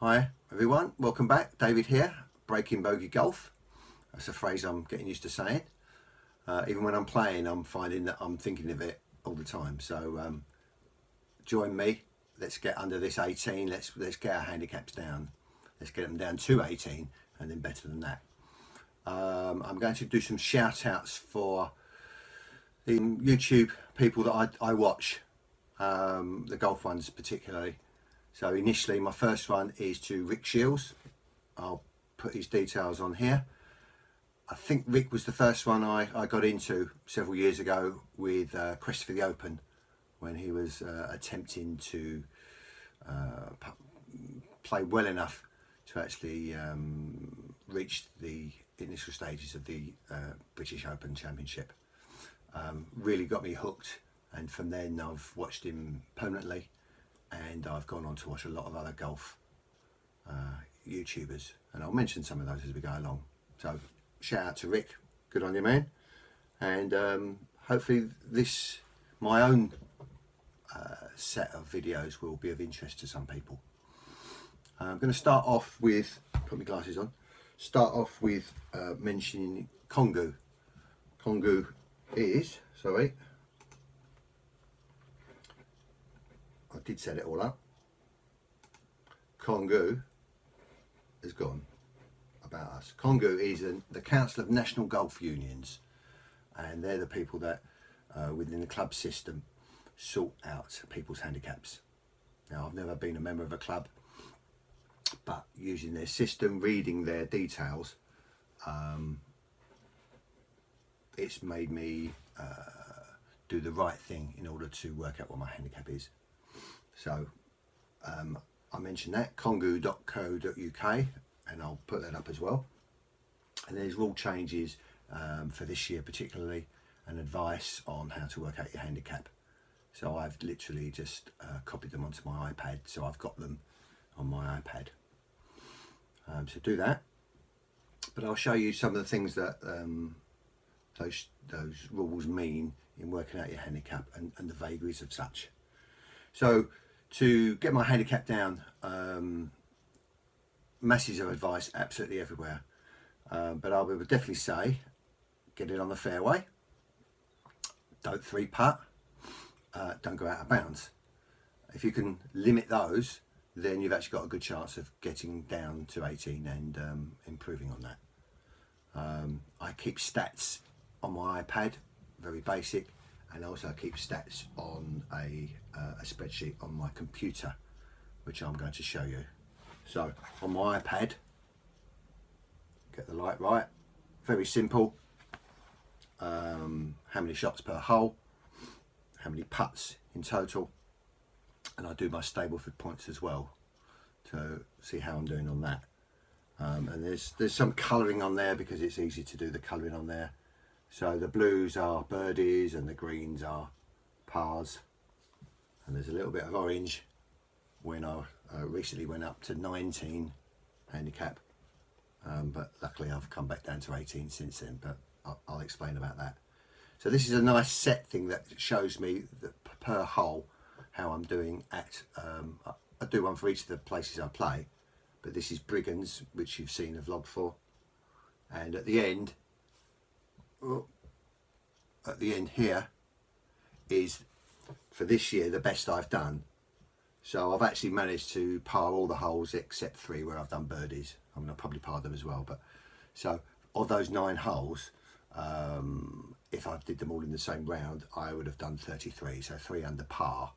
Hi everyone, welcome back. David here, Breaking Bogey Golf. That's a phrase I'm getting used to saying. Even when I'm playing, I'm finding that I'm thinking of it all the time. So join me. Let's get under this 18. Let's get our handicaps down. Let's get them down to 18 and then better than that. I'm going to do some shout outs for the YouTube people that I watch, the golf ones particularly. So initially my first one is to Rick Shields. I'll put his details on here. I think Rick was the first one I got into several years ago with Quest for the Open, when he was attempting to play well enough to actually reach the initial stages of the British Open Championship. Really got me hooked, and from then I've watched him permanently, and I've gone on to watch a lot of other golf YouTubers, and I'll mention some of those as we go along. So shout out to Rick, good on you, man. And hopefully this, my own set of videos, will be of interest to some people. I'm going to start off with, put my glasses on, start off with mentioning CONGU. CONGU is, sorry, I did set it all up. CONGU has gone about us. CONGU is the Council of National Golf Unions, and they're the people that within the club system sort out people's handicaps. Now, I've never been a member of a club, but using their system, reading their details, it's made me do the right thing in order to work out what my handicap is. So I mentioned that, congu.co.uk, and I'll put that up as well. And there's rule changes for this year particularly, and advice on how to work out your handicap. So I've literally just copied them onto my iPad, so I've got them on my iPad. So do that, but I'll show you some of the things that those rules mean in working out your handicap and the vagaries of such. So to get my handicap down, masses of advice absolutely everywhere, but I would definitely say get it on the fairway, don't three putt, don't go out of bounds. If you can limit those, then you've actually got a good chance of getting down to 18 and improving on that. I keep stats on my iPad, very basic, and also I keep stats on a spreadsheet on my computer, which I'm going to show you. So on my iPad, get the light right, very simple. How many shots per hole, how many putts in total, and I do my Stableford points as well to see how I'm doing on that. And there's some colouring on there because it's easy to do the colouring on there. So the blues are birdies and the greens are pars, and there's a little bit of orange when I recently went up to 19 handicap, but luckily I've come back down to 18 since then, but I'll explain about that. So this is a nice set thing that shows me that per hole how I'm doing at, I do one for each of the places I play, but this is Brigham's, which you've seen a vlog for, and at the end here is for this year the best I've done. So I've actually managed to par all the holes except 3 where I've done birdies. I mean, I'll probably par them as well, but so of those 9 holes, if I did them all in the same round, I would have done 33, so 3 under par.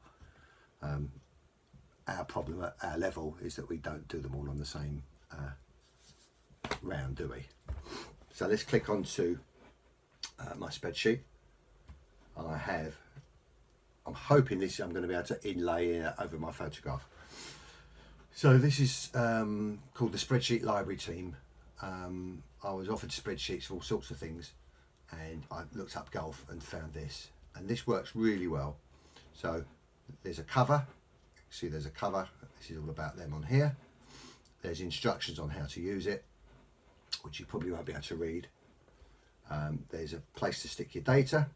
Our problem at our level is that we don't do them all on the same round, do we? So let's click on to my spreadsheet. I'm hoping this I'm going to be able to inlay it over my photograph. So this is called the Spreadsheet Library Team. I was offered spreadsheets for all sorts of things, and I looked up golf and found this, and this works really well. So there's a cover, see there's a cover, this is all about them on here. There's instructions on how to use it, which you probably won't be able to read. There's a place to stick your data.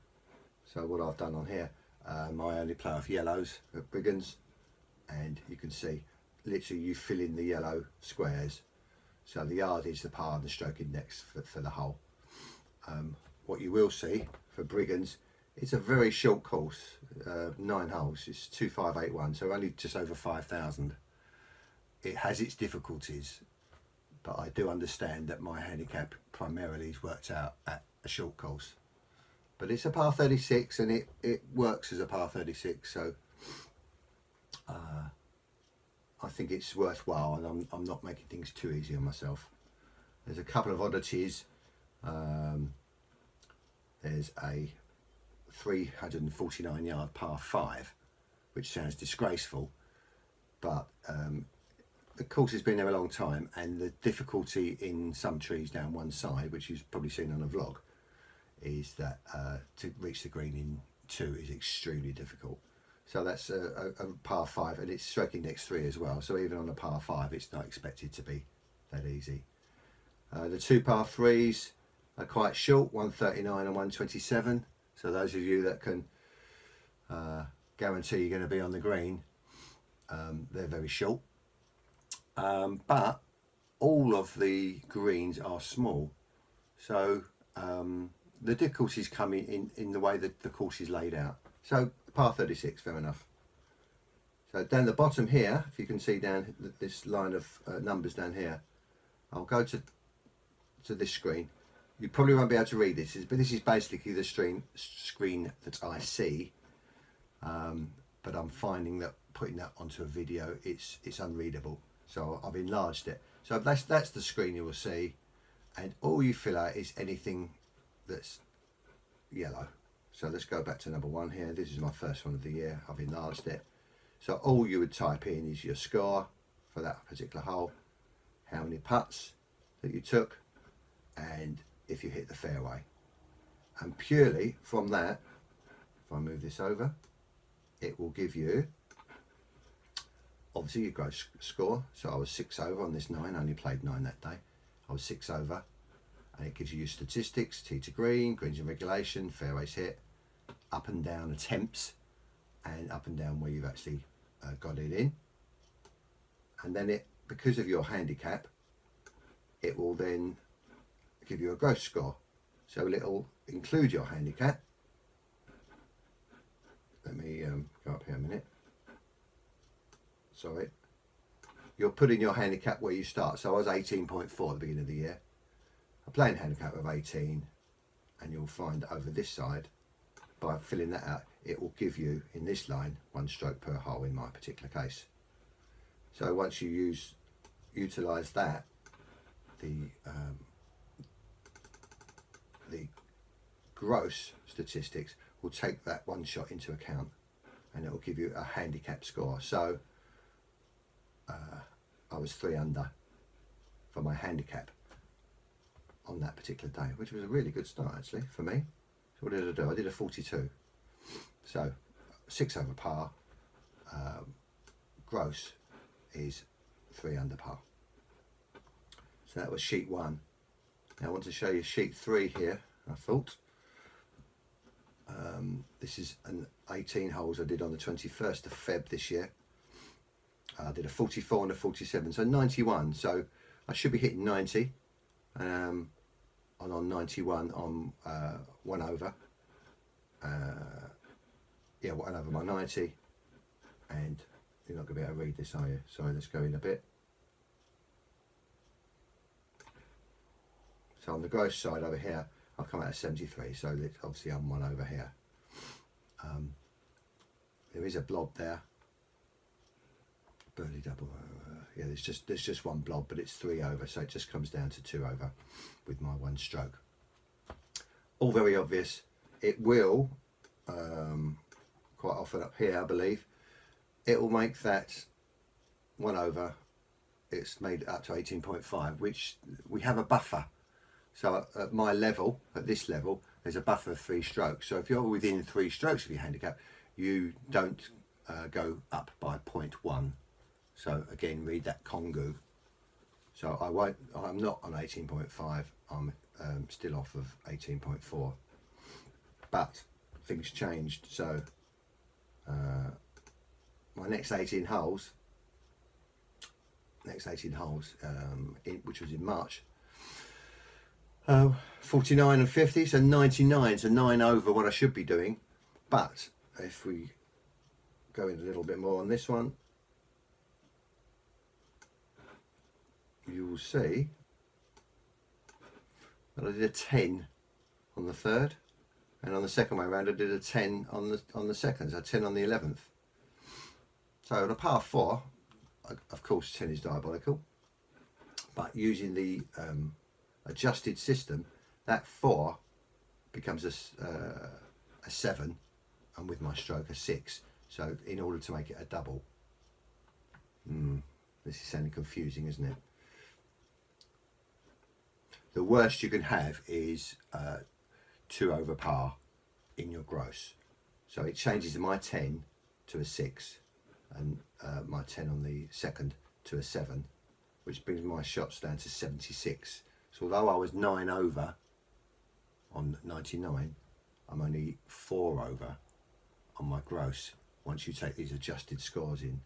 So what I've done on here, I only play off yellows at Brigham's, and you can see literally you fill in the yellow squares. So the yard is the par and the stroke index for the hole. What you will see for Brigands, it's a very short course, 9 holes. It's 2581, so only just over 5,000. It has its difficulties, but I do understand that my handicap primarily is worked out at a short course. But it's a par 36, and it works as a par 36, so I think it's worthwhile, and I'm not making things too easy on myself. There's a couple of oddities. There's a 349 yard par 5, which sounds disgraceful, but the course has been there a long time, and the difficulty in some trees down one side, which you've probably seen on a vlog, is that to reach the green in 2 is extremely difficult. So that's a par 5, and it's stroke index 3 as well, so even on a par 5 it's not expected to be that easy. The 2 par 3s are quite short, 139 and 127, so those of you that can guarantee you're going to be on the green, they're very short. But all of the greens are small, so the difficulties come in the way that the course is laid out. So par 36, fair enough. So down the bottom here, if you can see down this line of numbers down here, I'll go to this screen. You probably won't be able to read this, but this is basically the screen that I see. But I'm finding that putting that onto a video, it's unreadable. So I've enlarged it. So that's the screen you will see, and all you fill out is anything that's yellow. So let's go back to number 1 here. This is my first one of the year. I've enlarged it. So all you would type in is your score for that particular hole, how many putts that you took, and if you hit the fairway. And purely from that, if I move this over, it will give you obviously your gross score. So I was 6 over on this 9, I only played 9 that day. I was 6 over, and it gives you your statistics, tee to green, greens in regulation, fairways hit, up and down attempts, and up and down where you've actually got it in. And then it, because of your handicap, it will then give you a gross score. So it'll include your handicap. Let me go up here a minute. Sorry. You're putting your handicap where you start. So I was 18.4 at the beginning of the year. I'm playing handicap of 18, and you'll find over this side, by filling that out, it will give you in this line 1 stroke per hole in my particular case. So once you utilize that, the gross statistics will take that 1 shot into account, and it will give you a handicap score. So I was 3 under for my handicap on that particular day, which was a really good start actually for me. So what did I do? I did a 42. So 6 over par, gross is 3 under par. So that was sheet 1. Now I want to show you sheet 3 here, I thought. This is an 18 holes I did on the 21st of Feb this year. I did a 44 and a 47, so 91. So I should be hitting 90. And on 91, I'm 1 over. Yeah, 1 over my 90. And you're not going to be able to read this, are you? Sorry, let's go in a bit. So on the gross side over here, I'll come out at 73. So obviously I'm 1 over here. There is a blob there. Birdie double. Yeah, there's just 1 blob, but it's 3 over, so it just comes down to 2 over with my 1 stroke. All very obvious. It will quite often up here, I believe, it will make that 1 over. It's made up to 18.5, which we have a buffer. So at my level, at this level, there's a buffer of 3 strokes. So if you're within 3 strokes of your handicap, you don't go up by 0.1. So again, read that CONGU. So I'm not on 18.5. I'm still off of 18.4. But things changed. So my next 18 holes, next 18 holes, which was in March. 49 and 50, so 99, so 9 over what I should be doing. But if we go in a little bit more on this one, you will see that I did a 10 on the third, and on the second way around I did a 10 on the second, so 10 on the 11th. So on a par 4, of course 10 is diabolical, but using the adjusted system, that 4 becomes a 7, and with my stroke a 6. So in order to make it a double, this is sounding confusing, isn't it? The worst you can have is 2 over par in your gross. So it changes my 10 to a 6, and my 10 on the second to a 7, which brings my shots down to 76. So although I was 9 over on 99, I'm only 4 over on my gross once you take these adjusted scores in.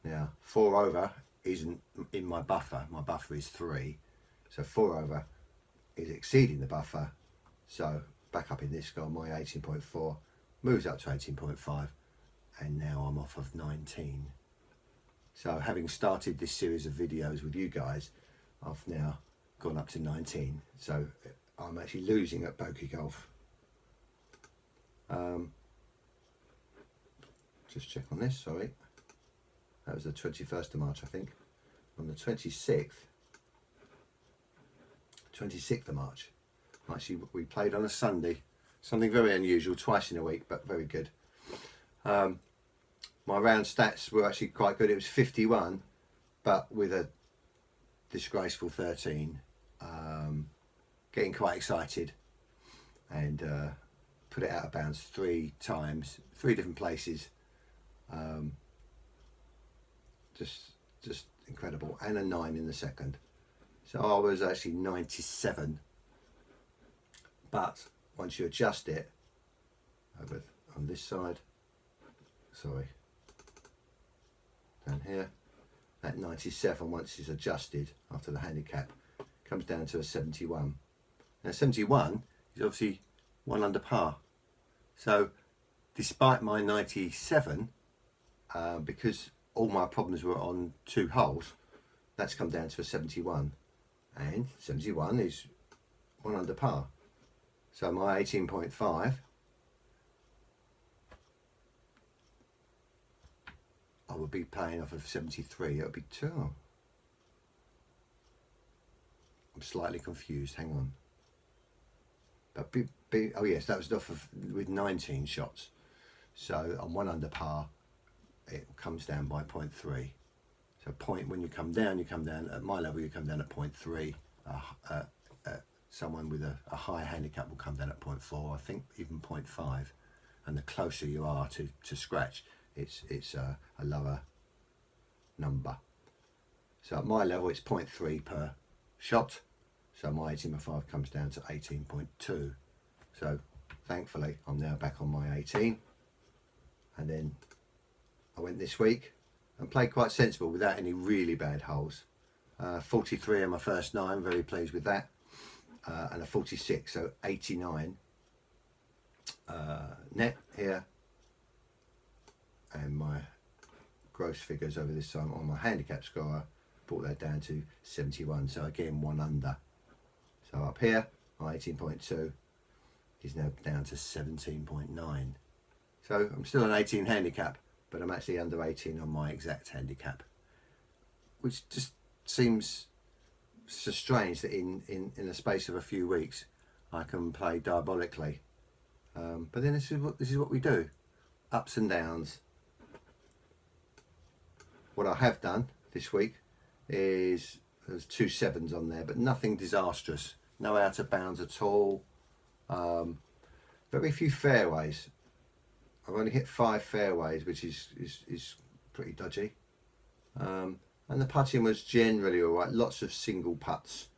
Now 4 over isn't in my buffer is 3, so 4 over is exceeding the buffer. So back up in this score, my 18.4 moves up to 18.5, and now I'm off of 19. So having started this series of videos with you guys, I've now gone up to 19, so I'm actually losing at Bokeh Golf. Just check on this, sorry, that was the 21st of March I think. On the 26th of March, actually we played on a Sunday, something very unusual, twice in a week, but very good. My round stats were actually quite good. It was 51, but with a disgraceful 13. Getting quite excited, and put it out of bounds 3 times, 3 different places. Just incredible, and a 9 in the second. So I was actually 97. But once you adjust it over on this side, sorry, down here, that 97, once it's adjusted after the handicap, comes down to a 71. Now 71 is obviously 1 under par. So despite my 97, because all my problems were on 2 holes, that's come down to a 71, and 71 is 1 under par. So my 18.5, I would be playing off of 73. It would be 2. I'm slightly confused, hang on. But oh yes, that was off of with 19 shots. So on 1 under par, it comes down by 0.3. So when you come down at my level, you come down at 0.3. Someone with a high handicap will come down at 0.4, I think even 0.5. And the closer you are to scratch, it's a lower number. So at my level, it's 0.3 per shot. So my 18.5 comes down to 18.2. So thankfully, I'm now back on my 18. And then I went this week and played quite sensible without any really bad holes. 43 on my first 9, very pleased with that. And a 46, so 89 net here. And my gross figures over this time on my handicap score brought that down to 71. So again, 1 under. So up here, my 18.2 is now down to 17.9. So I'm still an 18 handicap, but I'm actually under 18 on my exact handicap, which just seems so strange that in the space of a few weeks I can play diabolically. But then this is what we do, ups and downs. What I have done this week is there's 2 7s on there, but nothing disastrous, no out of bounds at all. Very few fairways. I've only hit 5 fairways, which is pretty dodgy. And the putting was generally alright, lots of single putts.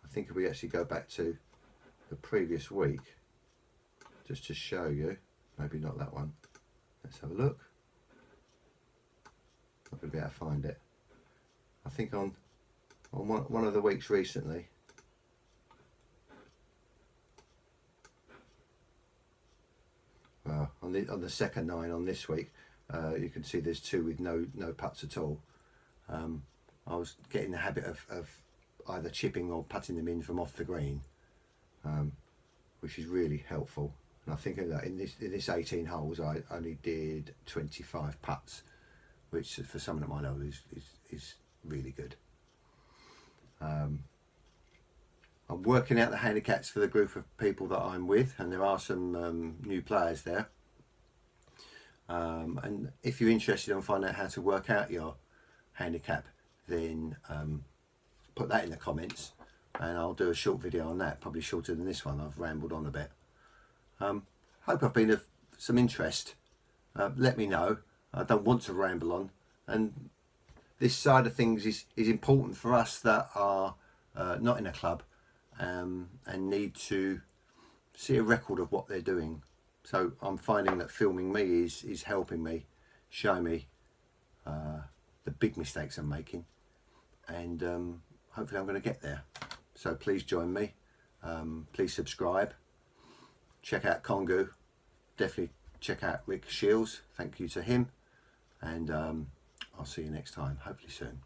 I think if we actually go back to the previous week, just to show you, maybe not that one, let's have a look. Not going to be able to find it. I think on one of the weeks recently, on the second 9 on this week, you can see there's 2 with no putts at all. I was getting the habit of either chipping or putting them in from off the green, which is really helpful. And I think that in this 18 holes, I only did 25 putts, which for someone at my level is really good. I'm working out the handicaps for the group of people that I'm with, and there are some new players there. And if you're interested in finding out how to work out your handicap, then put that in the comments, and I'll do a short video on that, probably shorter than this one. I've rambled on a bit. Hope I've been of some interest. Let me know. I don't want to ramble on, and this side of things is important for us that are not in a club and need to see a record of what they're doing. So I'm finding that filming me is helping me, show me the big mistakes I'm making, and hopefully I'm going to get there. So please join me, please subscribe, check out CONGU, definitely check out Rick Shields, thank you to him, and I'll see you next time, hopefully soon.